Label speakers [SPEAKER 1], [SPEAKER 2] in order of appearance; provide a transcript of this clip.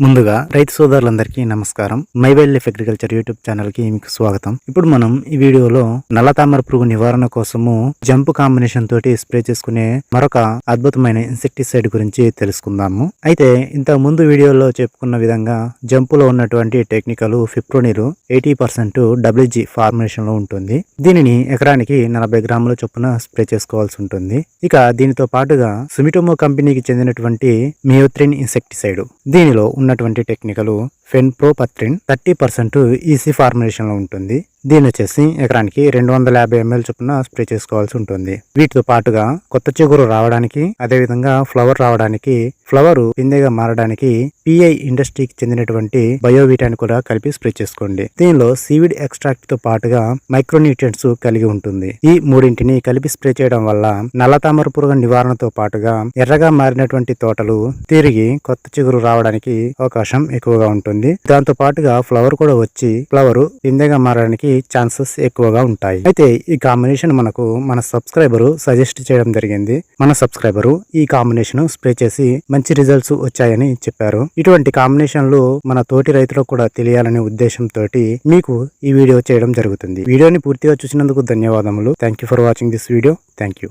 [SPEAKER 1] ముందుగా రైతు సోదరులందరికీ నమస్కారం. My wild life agriculture YouTube channel కి మీకు స్వాగతం. ఇప్పుడు మనం ఈ వీడియోలో నల్ల తామర పురుగు నివారణ కోసము జంప్ కాంబినేషన్ తోటి స్ప్రే చేసుకునే మరొక అద్భుతమైన ఇన్సెక్టిసైడ్ గురించి తెలుసుకుందాము. అయితే ఇంత ముందు వీడియోలో చెప్పుకున్న విధంగా జంపులో ఉన్నటువంటి టెక్నికల్ ఫిప్రోనిల్ 80% WG ఫార్ములేషన్ లో ఉంటుంది. దీనిని ఎకరానికి 40 గ్రాముల చొప్పున స్ప్రే చేసుకోవాల్సి ఉంటుంది. ఇక దీనితో పాటుగా సుమిటోమో కంపెనీకి చెందినటువంటి మియోత్రిన్ ఇన్సెక్టిసైడ్, దీనిలో ఉన్నటువంటి టెక్నికల్ ఫెన్ప్రోపత్రిన్ 30% ఈసీ ఫార్ములేషన్ లో ఉంటుంది. దీని వచ్చేసి ఎకరానికి 250 ml చొప్పున స్ప్రే చేసుకోవాల్సి ఉంటుంది. వీటితో పాటుగా కొత్త చిగురు రావడానికి, అదేవిధంగా ఫ్లవర్ రావడానికి, ఫ్లవర్ పిందెగా మారడానికి పిఐ ఇండస్ట్రీకి చెందినటువంటి బయోవిటాన్ కూడా కలిపి స్ప్రే చేసుకోండి. దీనిలో సీవిడ్ ఎక్స్ట్రాక్ట్ తో పాటుగా మైక్రోన్యూట్రియంట్స్ కలిగి ఉంటుంది. ఈ మూడింటిని కలిపి స్ప్రే చేయడం వల్ల నల్ల తామర పురుగు నివారణతో పాటుగా ఎర్రగా మారినటువంటి తోటలు తిరిగి కొత్త చిగురు రావడానికి అవకాశం ఎక్కువగా ఉంటుంది. దాంతో పాటుగా ఫ్లవర్ కూడా వచ్చి ఫ్లవర్ పిందెగా మారడానికి ఛాన్సెస్ ఎక్కువగా ఉంటాయి. అయితే ఈ కాంబినేషన్ మనకు మన సబ్స్క్రైబర్ సజెస్ట్ చేయడం జరిగింది. మన సబ్స్క్రైబర్ ఈ కాంబినేషన్ స్ప్రే చేసి మంచి రిజల్ట్స్ వచ్చాయని చెప్పారు. ఇటువంటి కాంబినేషన్లు మన తోటి రైతులకు కూడా తెలియాలనే ఉద్దేశంతో మీకు ఈ వీడియో చేయడం జరుగుతుంది. వీడియోని పూర్తిగా చూసినందుకు ధన్యవాదములు. Thank you for watching this video. Thank you.